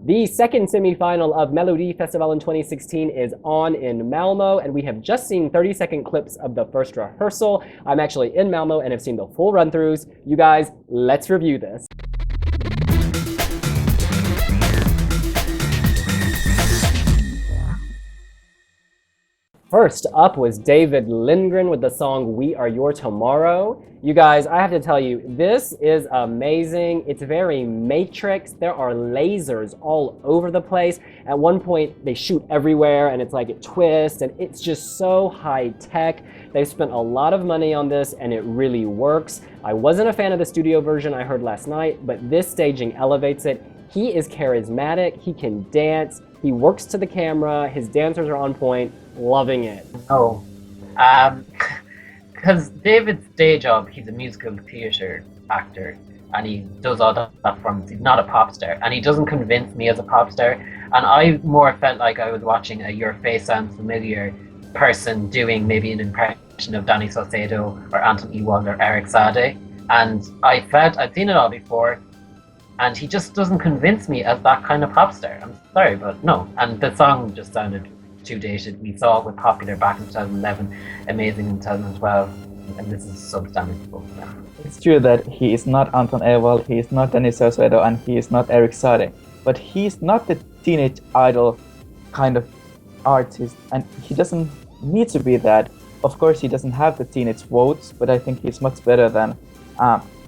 The second semi-final of Melodifestivalen 2016 is on in Malmö, and we have just seen 30-second clips of the first rehearsal. I'm actually in Malmö and have seen the full run-throughs. You guys, let's review this. First up was David Lindgren with the song We Are Your Tomorrow. You guys, I have to tell you, this is amazing. It's very Matrix. There are lasers all over the place. At one point, they shoot everywhere and it's like it twists and it's just so high tech. They've spent a lot of money on this and it really works. I wasn't a fan of the studio version I heard last night, but this staging elevates it. He is charismatic, he can dance, he works to the camera, his dancers are on point, loving it. Oh, because David's day job, he's a musical theatre actor, and he does all that from, he's not a pop star, and he doesn't convince me as a pop star, and I more felt like I was watching a Your Face Sounds Familiar person doing maybe an impression of Danny Saucedo or Anton Ewald or Eric Sade, and I felt I'd seen it all before, and he just doesn't convince me as that kind of pop star. I'm sorry, but no. And the song just sounded too dated. We saw it with Popular back in 2011, Amazing in 2012, and this is substandard. It's true that he is not Anton Ewald, he is not Danny Saucedo, and he is not Eric Sade, but he's not the teenage idol kind of artist, and he doesn't need to be that. Of course, he doesn't have the teenage votes, but I think he's much better than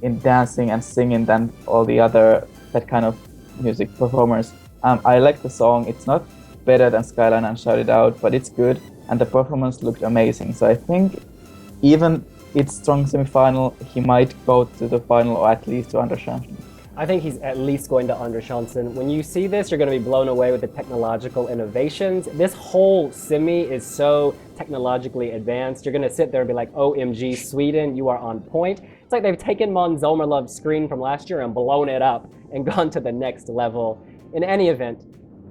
in dancing and singing than all the other that kind of music performers. I like the song. It's not better than Skyline and Shout It Out, but it's good, and the performance looked amazing. So I think even it's strong semi-final, he might go to the final or at least to Andershansen. I think he's at least going to Andershansen. When you see this, you're going to be blown away with the technological innovations. This whole semi is so technologically advanced. You're going to sit there and be like, OMG, Sweden, you are on point. It's like they've taken Måns Zelmerlöw's screen from last year and blown it up and gone to the next level. In any event,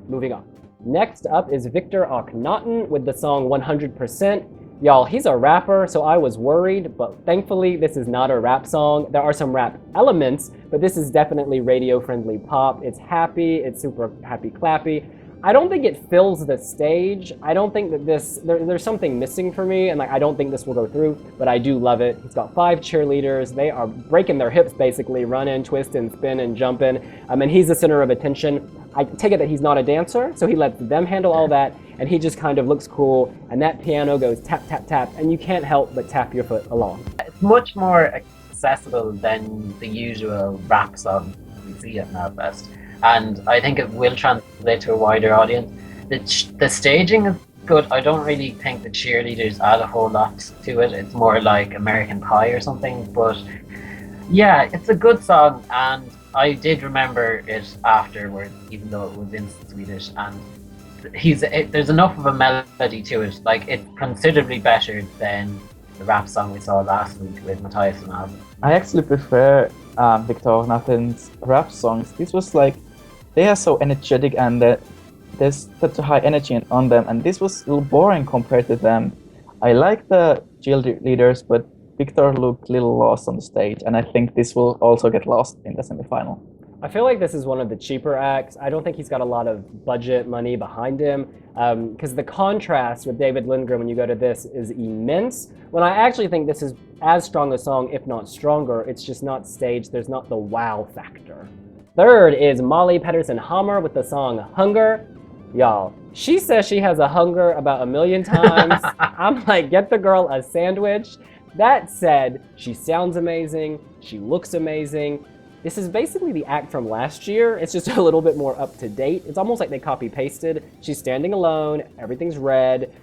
moving on. Next up is Victor Natten with the song 100%. Y'all, he's a rapper, so I was worried, but thankfully this is not a rap song. There are some rap elements, but this is definitely radio-friendly pop. It's happy, it's super happy clappy. I don't think it fills the stage. I don't think that there's something missing for me, and like I don't think this will go through, but I do love it. He's got 5 cheerleaders. They are breaking their hips basically, running, twisting, spinning, jumping. And he's the center of attention. I take it that he's not a dancer, so he lets them handle all that, and he just kind of looks cool, and that piano goes tap, tap, tap, and you can't help but tap your foot along. It's much more accessible than the usual rap song we see at Melfest, and I think it will translate to a wider audience. The staging is good. I don't really think the cheerleaders add a whole lot to it. It's more like American Pie or something, but yeah, it's a good song, and I did remember it afterwards, even though it was in Swedish, and there's enough of a melody to it. Like, it's considerably better than the rap song we saw last week with Matthias and Alvin. I actually prefer Victor Natten's rap songs. This was like, they are so energetic and there's such a high energy on them, and this was a little boring compared to them. I like the cheerleaders, but Victor looked a little lost on the stage, and I think this will also get lost in the semifinal. I feel like this is one of the cheaper acts. I don't think he's got a lot of budget money behind him, because the contrast with David Lindgren when you go to this is immense. When I actually think this is as strong a song, if not stronger, it's just not staged. There's not the wow factor. Third is Molly Pettersson Hammar with the song Hunger. Y'all, she says she has a hunger about 1,000,000 times. I'm like, get the girl a sandwich. That said, she sounds amazing, she looks amazing. This is basically the act from last year. It's just a little bit more up to date. It's almost like they copy-pasted. She's standing alone, everything's red,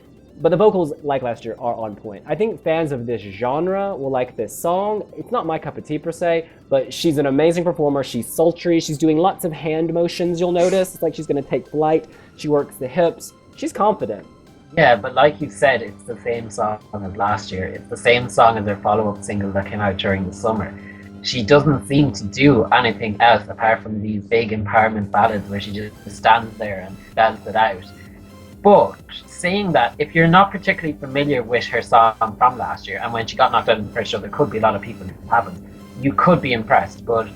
but the vocals, like last year, are on point. I think fans of this genre will like this song. It's not my cup of tea per se, but she's an amazing performer. She's sultry, she's doing lots of hand motions, you'll notice. It's like she's gonna take flight. She works the hips. She's confident. Yeah, but like you said, it's the same song as last year. It's the same song as their follow-up single that came out during the summer. She doesn't seem to do anything else apart from these big empowerment ballads where she just stands there and belts it out. But saying that, if you're not particularly familiar with her song from last year, and when she got knocked out in the first show, there could be a lot of people who haven't, you could be impressed. But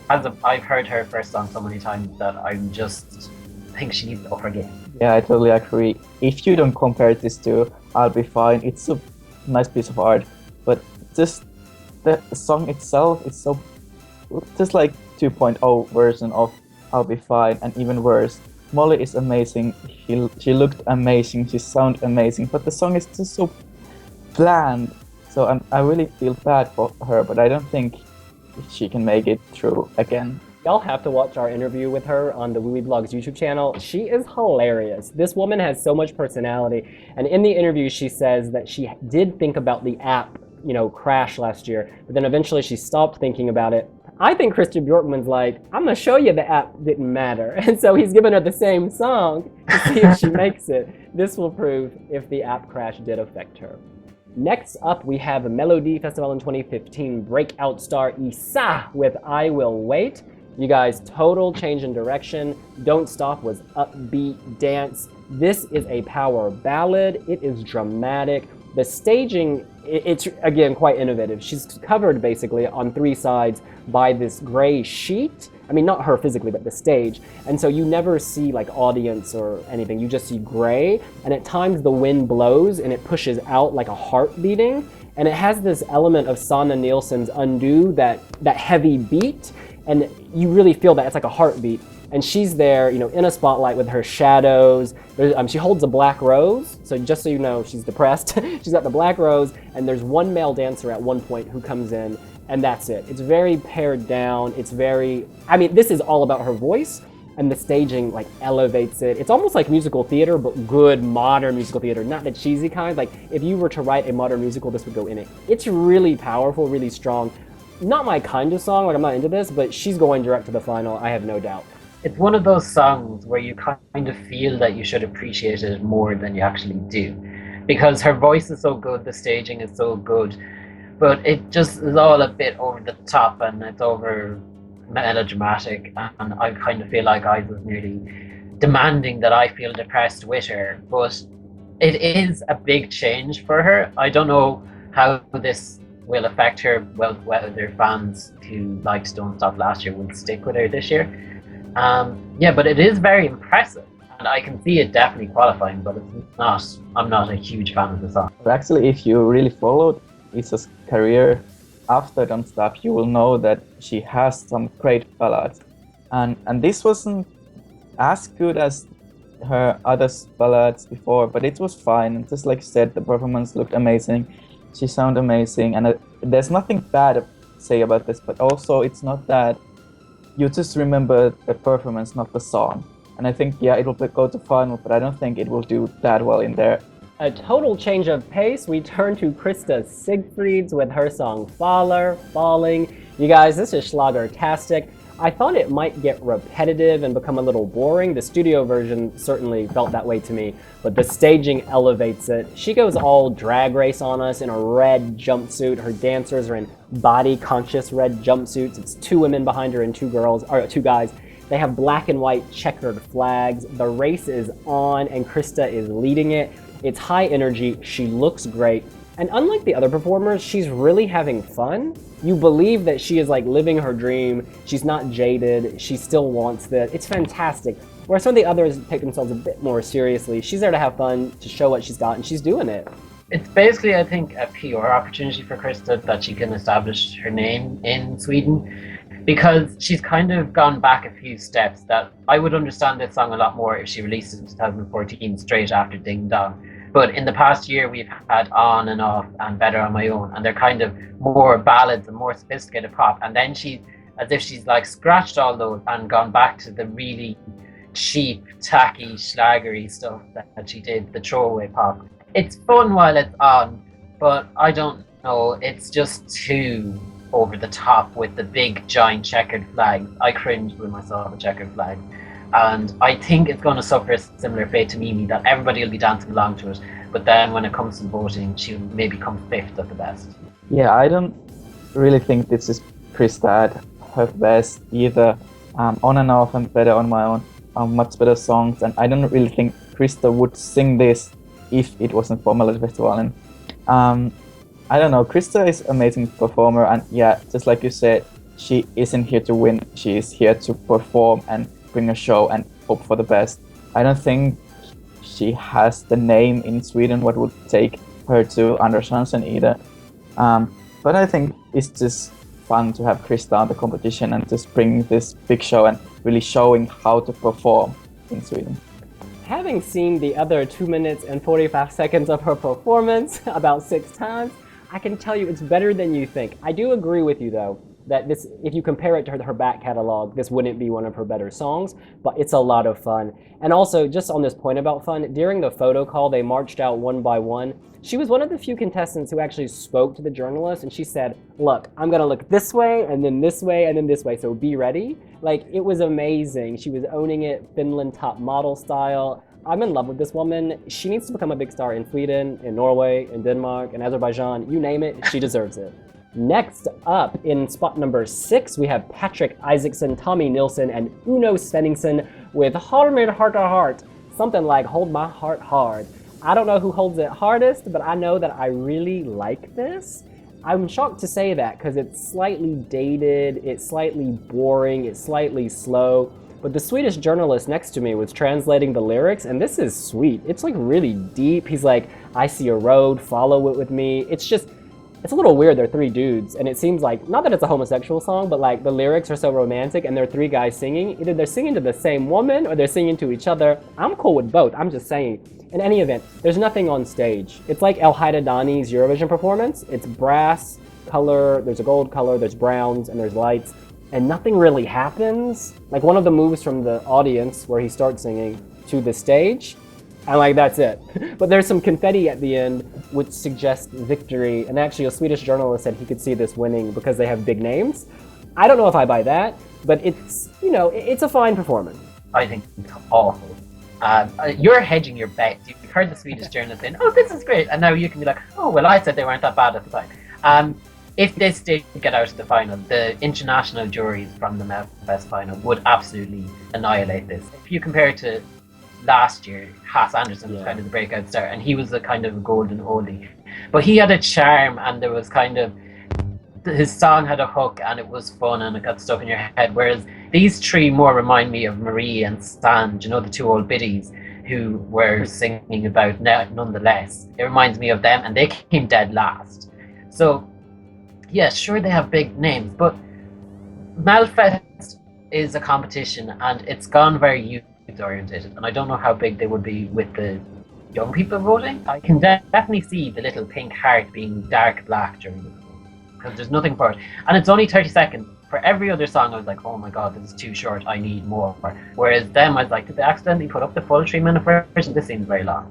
I've heard her first song so many times that I just think she needs to up her game. Yeah, I totally agree. If you don't compare this to I'll Be Fine, it's a nice piece of art, but just the song itself is so just like 2.0 version of I'll Be Fine, and even worse. Molly is amazing. She looked amazing. She sounded amazing, but the song is just so bland. So I really feel bad for her, but I don't think she can make it through again. Y'all have to watch our interview with her on the wiwibloggs YouTube channel. She is hilarious. This woman has so much personality. And in the interview, she says that she did think about the app, crash last year, but then eventually she stopped thinking about it. I think Christian Bjorkman's like, I'm gonna show you the app didn't matter. And so he's giving her the same song to see if she makes it. This will prove if the app crash did affect her. Next up, we have Melodifestivalen 2015 breakout star Isa with I Will Wait. You guys, total change in direction. Don't Stop was upbeat dance. This is a power ballad. It is dramatic. The staging, it's again quite innovative. She's covered basically on three sides by this gray sheet. I mean, not her physically, but the stage. And so you never see like audience or anything. You just see gray. And at times the wind blows and it pushes out like a heart beating. And it has this element of Sanna Nilsson's Undo, that heavy beat. And you really feel that it's like a heartbeat. And she's there, in a spotlight with her shadows. She holds a black rose. So just so you know, she's depressed. She's got the black rose, and there's one male dancer at one point who comes in, and that's it. It's very pared down. It's very, this is all about her voice, and the staging like elevates it. It's almost like musical theater, but good modern musical theater, not the cheesy kind. Like if you were to write a modern musical, this would go in it. It's really powerful, really strong. Not my kind of song, like I'm not into this, but she's going direct to the final, I have no doubt. It's one of those songs where you kind of feel that you should appreciate it more than you actually do. Because her voice is so good, the staging is so good, but it just is all a bit over the top and it's over melodramatic, and I kind of feel like I was nearly demanding that I feel depressed with her. But it is a big change for her. I don't know how this will affect her, whether fans who liked Don't Stop last year will stick with her this year. But it is very impressive, and I can see it definitely qualifying, but I'm not a huge fan of the song. Actually, if you really followed Isa's career after Don't Stop, you will know that she has some great ballads. And this wasn't as good as her other ballads before, but it was fine. And just like you said, the performance looked amazing. She sounded amazing, and there's nothing bad to say about this, but also it's not that you just remember the performance, not the song. And I think, it will go to final, but I don't think it will do that well in there. A total change of pace. We turn to Krista Siegfrids with her song Falling. You guys, this is Schlagertastic. I thought it might get repetitive and become a little boring. The studio version certainly felt that way to me, but the staging elevates it. She goes all drag race on us in a red jumpsuit. Her dancers are in body-conscious red jumpsuits. It's two women behind her and two guys. They have black and white checkered flags. The race is on, and Krista is leading it. It's high energy. She looks great. And unlike the other performers, she's really having fun. You believe that she is like living her dream. She's not jaded. She still wants this. It's fantastic. Where some of the others take themselves a bit more seriously, she's there to have fun, to show what she's got, and she's doing it. It's basically, I think, a PR opportunity for Krista that she can establish her name in Sweden, because she's kind of gone back a few steps. That I would understand this song a lot more if she released it in 2014 straight after Ding Dong. But in the past year, we've had On and Off and Better on My Own, and they're kind of more ballads and more sophisticated pop. And then as if she's like scratched all those and gone back to the really cheap, tacky, schlagery stuff that she did, the throwaway pop. It's fun while it's on, but I don't know, it's just too over the top with the big giant checkered flag. I cringed when I saw the checkered flag. And I think it's going to suffer a similar fate to Mimi, that everybody will be dancing along to it, but then when it comes to voting, she'll maybe come fifth at the best. Yeah, I don't really think this is Krista at her best either. On and Off and Better on My Own are much better songs, and I don't really think Krista would sing this if it wasn't for Melodifestivalen. I don't know, Krista is an amazing performer, and just like you said, she isn't here to win. She is here to perform and bring a show and hope for the best. I don't think she has the name in Sweden what would take her to Anders Hansen either. But I think it's just fun to have Krista on the competition and just bring this big show and really showing how to perform in Sweden. Having seen the other 2 minutes and 45 seconds of her performance about 6 times, I can tell you it's better than you think. I do agree with you though, that this, if you compare it to her back catalog, this wouldn't be one of her better songs, but it's a lot of fun. And also, just on this point about fun, during the photo call, they marched out one by one. She was one of the few contestants who actually spoke to the journalist, and she said, look, I'm gonna look this way, and then this way, and then this way, so be ready. Like, it was amazing. She was owning it, Finland top model style. I'm in love with this woman. She needs to become a big star in Sweden, in Norway, in Denmark, in Azerbaijan, you name it, she deserves it. Next up, in spot number 6, we have Patrik Isaksson, Tommy Nilsson, and Uno Svenningsson with Håll, mitt, hjärta, something like Hold My Heart Hard. I don't know who holds it hardest, but I know that I really like this. I'm shocked to say that because it's slightly dated, it's slightly boring, it's slightly slow. But the Swedish journalist next to me was translating the lyrics, and this is sweet. It's like really deep. He's like, I see a road, follow it with me. It's a little weird, they're 3 dudes, and it seems like, not that it's a homosexual song, but like the lyrics are so romantic and they're 3 guys singing. Either they're singing to the same woman or they're singing to each other. I'm cool with both, I'm just saying. In any event, there's nothing on stage. It's like El Haidadani's Eurovision performance. It's brass, color, there's a gold color, there's browns, and there's lights, and nothing really happens. Like one of the moves from the audience where he starts singing to the stage, and like that's it. But there's some confetti at the end which suggests victory, and actually a Swedish journalist said he could see this winning because they have big names. I don't know if I buy that, but it's, you know, it's a fine performance. I think it's awful. You're hedging your bet. You've heard the Swedish journalist saying, oh, this is great, and now you can be like, oh, well, I said they weren't that bad at the time. If this did get out of the final, the international juries from the Melodifestivalen final would absolutely annihilate this. If you compare it to last year, Hasse Andersson was kind of the breakout star, and he was a kind of golden oldie. But he had a charm, and there was kind of, his song had a hook, and it was fun, and it got stuck in your head. Whereas these 3 more remind me of Marie and Sand, you know, the 2 old biddies who were singing about Nonetheless. It reminds me of them, and they came dead last. So, yeah, sure, they have big names, but Melfest is a competition, and it's gone very youth-oriented, and I don't know how big they would be with the young people voting. I can definitely see the little pink heart being dark black during the because there's nothing for it, and it's only 30 seconds. For every other song, I was like, oh my god, this is too short, I need more. Whereas them, I was like, did they accidentally put up the full 3-minute version? This seems very long.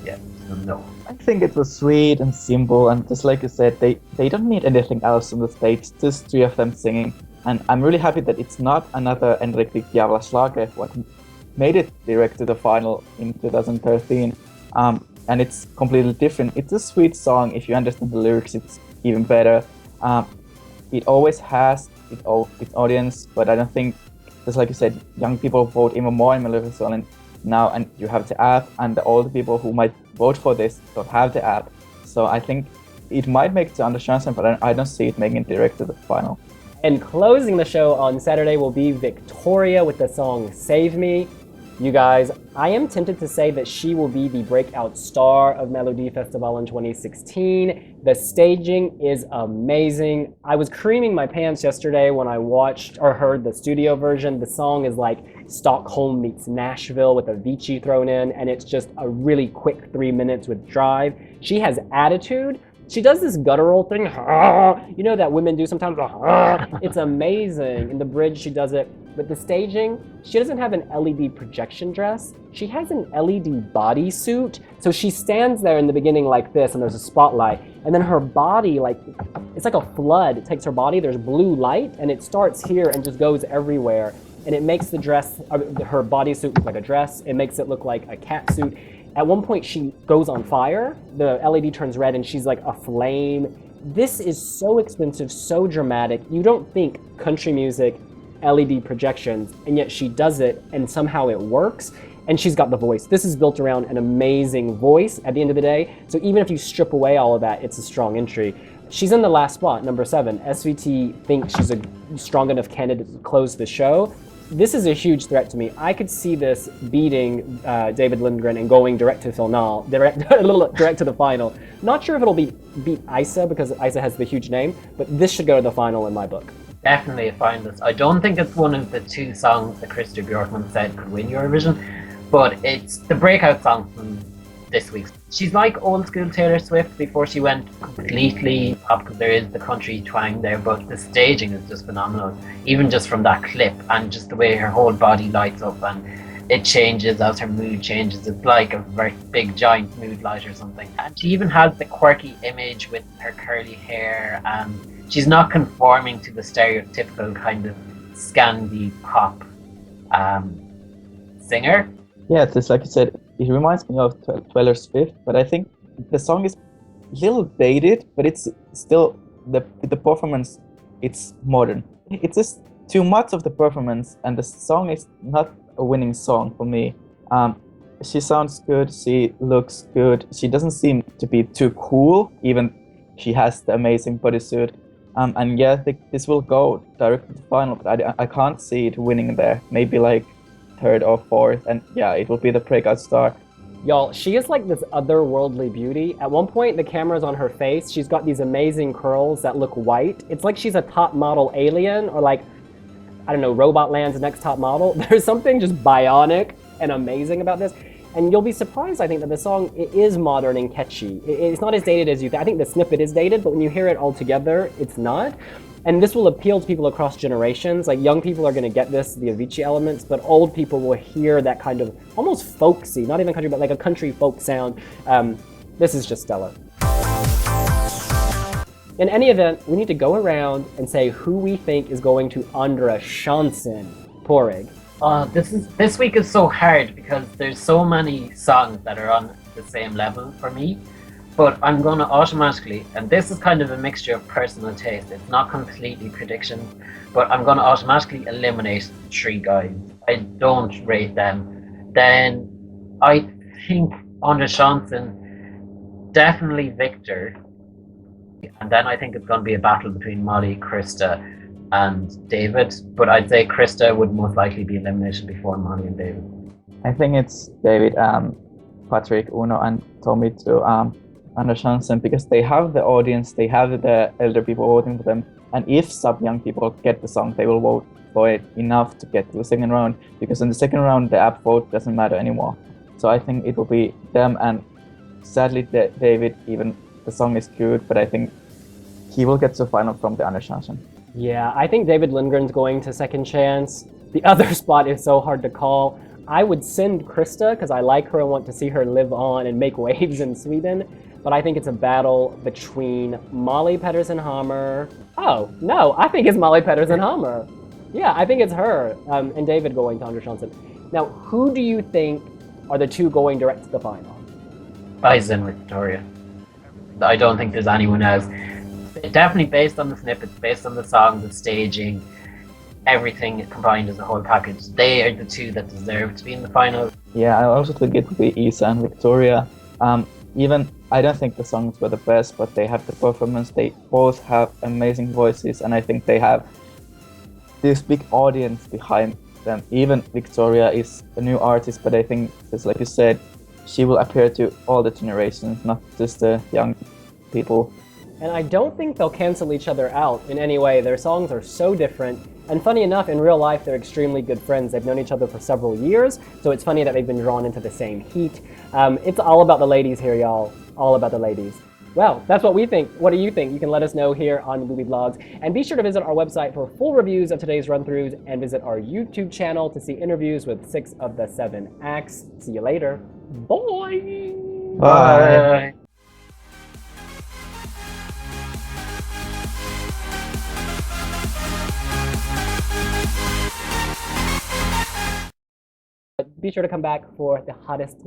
Yeah, so no. I think it was sweet and simple, and just like you said, they don't need anything else on the stage, just 3 of them singing. And I'm really happy that it's not another En riktig jävla schlager, what made it direct to the final in 2013. And it's completely different. It's a sweet song. If you understand the lyrics, it's even better. It always has its audience, but I don't think, just like you said, young people vote even more in Melodifestivalen now, and you have the app, and the older people who might vote for this don't have the app. So I think it might make it to Anders Hansen, but I don't see it making it direct to the final. And closing the show on Saturday will be Wiktoria with the song Save Me. You guys, I am tempted to say that she will be the breakout star of Melodifestivalen 2016. The staging is amazing. I was creaming my pants yesterday when I watched or heard the studio version. The song is like Stockholm meets Nashville with a Avicii thrown in, and it's just a really quick 3 minutes with drive. She has attitude. She does this guttural thing, you know, that women do sometimes. It's amazing. In the bridge, she does it. But the staging, she doesn't have an LED projection dress. She has an LED bodysuit. So she stands there in the beginning like this, and there's a spotlight. And then her body, like, it's like a flood. It takes her body, there's blue light, and it starts here and just goes everywhere. And it makes the dress, her bodysuit look like a dress. It makes it look like a cat suit. At one point, she goes on fire. The LED turns red, and she's like a flame. This is so expensive, so dramatic. You don't think country music, LED projections, and yet she does it, and somehow it works. And she's got the voice. This is built around an amazing voice at the end of the day. So even if you strip away all of that, it's a strong entry. She's in the last spot, number 7. SVT thinks she's a strong enough candidate to close the show. This is a huge threat to me. I could see this beating David Lindgren and going direct to finale, direct to the final. Not sure if it'll beat Isa, because Isa has the huge name, but this should go to the final in my book. Definitely a finalist. I don't think it's one of the 2 songs that Krista Bjorkman said could win Eurovision, but it's the breakout song from this week. She's like old school Taylor Swift before she went completely pop, because there is the country twang there, but the staging is just phenomenal. Even just from that clip, and just the way her whole body lights up and it changes as her mood changes. It's like a very big giant mood light or something. And she even has the quirky image with her curly hair, and she's not conforming to the stereotypical kind of Scandi pop singer. Yeah, it's like you said, it reminds me of Taylor Swift, but I think the song is a little dated, but it's still, the performance, it's modern. It's just too much of the performance, and the song is not a winning song for me. She sounds good, she looks good, she doesn't seem to be too cool, even she has the amazing bodysuit. And yeah, I think this will go directly to the final, but I can't see it winning there. Maybe like 3rd or 4th, and yeah, it will be the breakout star. Y'all, she is like this otherworldly beauty. At one point, the camera's on her face. She's got these amazing curls that look white. It's like she's a top model alien, or like, I don't know, Robot Land's next top model. There's something just bionic and amazing about this. And you'll be surprised, I think, that the song, it is modern and catchy. It's not as dated as you think. I think the snippet is dated, but when you hear it all together, it's not. And this will appeal to people across generations. Like, young people are going to get this, the Avicii elements, but old people will hear that kind of almost folksy, not even country, but like a country folk sound. This is just stellar. In any event, we need to go around and say who we think is going to Andra Chansen. Porig. This week is so hard because there's so many songs that are on the same level for me. But I'm going to automatically, and this is kind of a mixture of personal taste, it's not completely predictions, but I'm going to automatically eliminate 3 guys. I don't rate them. Then I think Andra Chansen, definitely Victor. And then I think it's going to be a battle between Molly, Krista, and David. But I'd say Krista would most likely be eliminated before Molly and David. I think it's David, Patrik, Uno, and Tommy to Andra Chansen, because they have the audience, they have the elder people voting for them, and if some young people get the song, they will vote for it enough to get to the second round, because in the second round the app vote doesn't matter anymore. So I think it will be them, and sadly David, even the song is good, but I think he will get to the final from the Andra Chansen. Yeah, I think David Lindgren's going to second chance. The other spot is so hard to call. I would send Krista because I like her and want to see her live on and make waves in Sweden. But I think it's a battle between Molly Pettersson Hammar. Oh, no, I think it's Molly Pettersson Hammar. Yeah, I think it's her and David going to Andra Chansen. Now, who do you think are the 2 going direct to the final? Isa and Wiktoria. I don't think there's anyone else. Definitely based on the snippets, based on the song, the staging, everything combined as a whole package. They are the 2 that deserve to be in the final. Yeah, I also think it would be Isa and Wiktoria. Even I don't think the songs were the best, but they have the performance. They both have amazing voices, and I think they have this big audience behind them. Even Wiktoria is a new artist, but I think, just like you said, she will appeal to all the generations, not just the young people. And I don't think they'll cancel each other out in any way. Their songs are so different. And funny enough, in real life, they're extremely good friends. They've known each other for several years, so it's funny that they've been drawn into the same heat. It's all about the ladies here, y'all. All about the ladies. Well, that's what we think. What do you think? You can let us know here on wiwibloggs. And be sure to visit our website for full reviews of today's run-throughs, and visit our YouTube channel to see interviews with 6 of the 7 acts. See you later. Bye! Bye! Be sure to come back for the hottest.